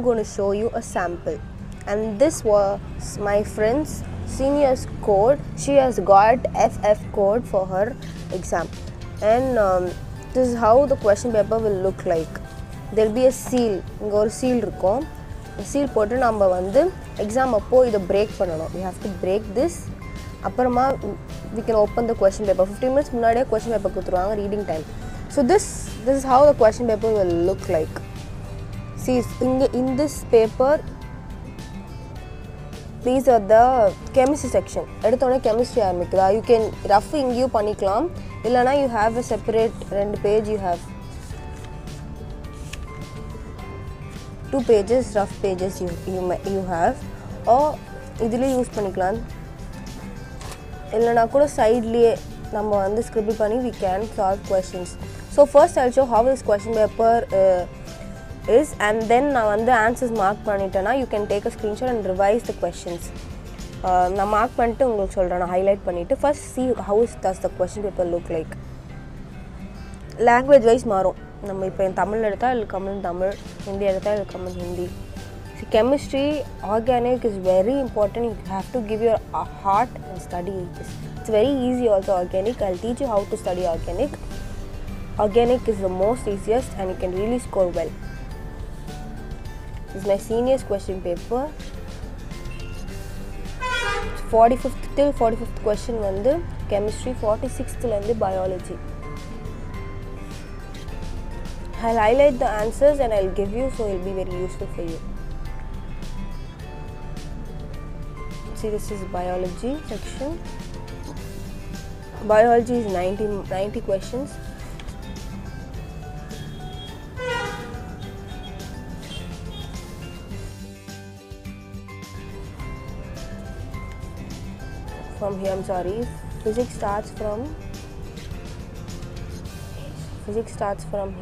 going to show you a sample. And this was my friend's senior's code. She has got FF code for her exam. And this is how the question paper will look like. There will be a seal. இங்க ஒரு seal இருக்கும். seal போட்டு நம்ம வந்து exam அப்போ இதை break பண்ணணும். We have to break this. அப்புறமா we can open the question paper. 15 minutes முன்னாடியே question paper கொடுத்துருவாங்க reading time. So this is how the question paper will look like. See, in this paper, these are the chemistry section. எடுத்தோடனே chemistry ஆரம்பிக்குதா. You can rough இங்கேயும் பண்ணிக்கலாம். இல்லைனா you have a separate 2 page you have. 2 pages rough pages you have. or இதிலே use பண்ணிக்கலாம். இல்லைனா கூட சைட்லேயே நம்ம வந்து scribble பண்ணி we can solve questions. So first I'll show how this question paper is, and then நான் வந்து answers mark பண்ணிட்டேன்னா you can take a screenshot and revise the questions. நான் mark பண்ணிட்டு உங்களுக்கு சொல்கிறேன், நான் highlight பண்ணிவிட்டு first see how does the question paper look like. language wise மாறும். நம்ம இப்போ தமிழ் எடுத்தால் இல்லை கம்மன் தமிழ், ஹிந்தி எடுத்தால் இல்லை கம்மன் Hindi. See, chemistry, organic is very important. You have to give your heart and study this. It's very easy also, organic. I'll teach you how to study organic. Organic is the most easiest and you can really score well. This is my senior's question paper. 45th till 45th question வந்து chemistry, 46th வந்து biology. I'll highlight the answers and I'll give you, so it will be very useful for you. See, this is biology section. Biology is 90 questions. From here, I'm sorry, physics starts from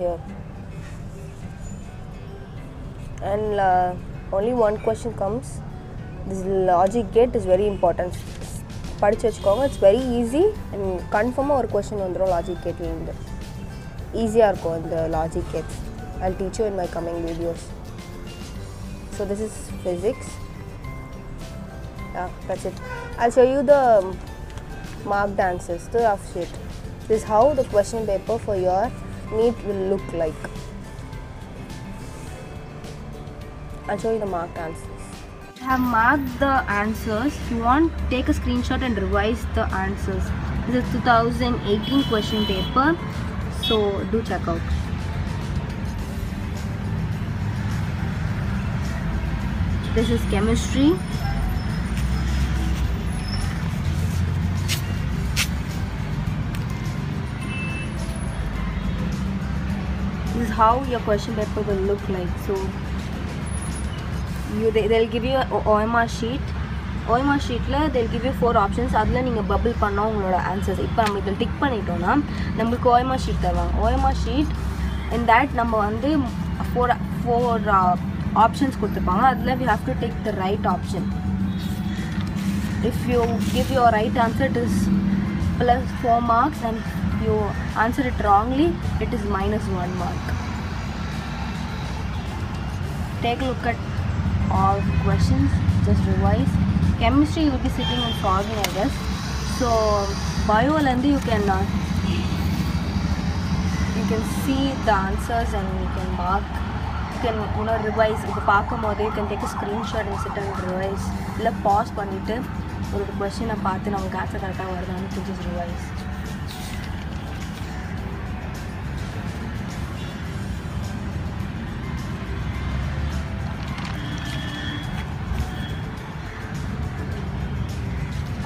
here. And only one question comes. This logic gate is very important. படிச்சு வச்சுக்கோங்க. It's very easy and கன்ஃபார்மாக ஒரு question வந்துடும் logic gateலேருந்து. ஈஸியாக இருக்கும் இந்த logic gates. I'll teach you in my coming videos. So this is physics. Yeah, that's it. I'll show you the marked answers, the rough sheet. This is how the question paper for your NEET will look like. I'll show you the marked answers. I have marked the answers. If you want, take a screenshot and revise the answers. This is 2018 question paper, so do check out. This is chemistry. This is how your question paper will look like. So they'll give you a OMR sheet. OMR sheetல they'll give you 4 options. அதில் நீங்கள் bubble பண்ணோம் உங்களோட answers. இப்போ நம்ம இதில் tick பண்ணிட்டோம்னா நம்மளுக்கு OMR sheet தருவாங்க. OMR sheet in that நம்ம வந்து 4 options கொடுத்துருப்பாங்க. அதில் we have to take the right option. If you give your right answer, it is plus 4 marks, and if you answer it wrongly, it is minus 1 mark. Take a look at all the questions, just revise. Chemistry you will be sitting and solving, I guess. So bio and you can see the answers and you can mark. You can revise. If you can take a screenshot and sit and revise. Illa pause பண்ணிட்டு ஒரு question பார்த்து நமக்கு answer கரெக்டாக வருதான்னு to just revise.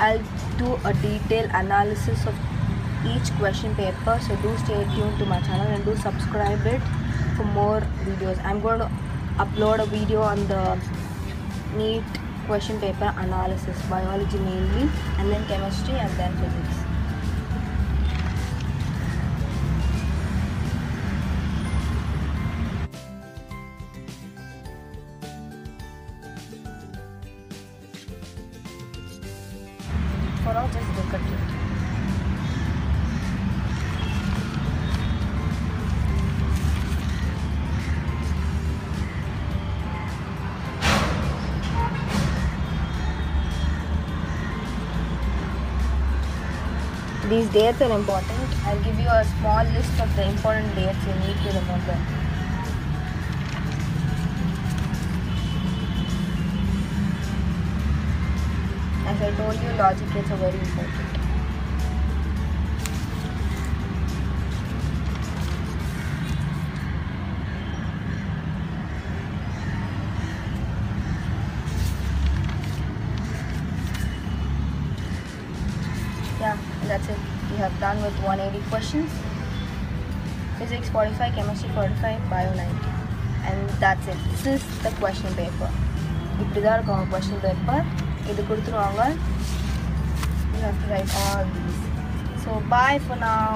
I'll do a detailed analysis of each question paper, so do stay tuned to my channel and do subscribe it for more videos. I'm going to upload a video on the NEET question paper analysis, biology mainly, and then chemistry, and then physics. For now, just look at it. These dates are important. I'll give you a small list of the important dates you need to remember. As I told you, logic dates are very important. Yeah, that's it. We have done with 180 questions. Physics 45, Chemistry 45, Bio 90. And that's it. This is the question paper. இப்படிதான் இருக்கும் அவங்க question paper. இது கொடுத்துருவாங்க. You have to write all these. So bye for now.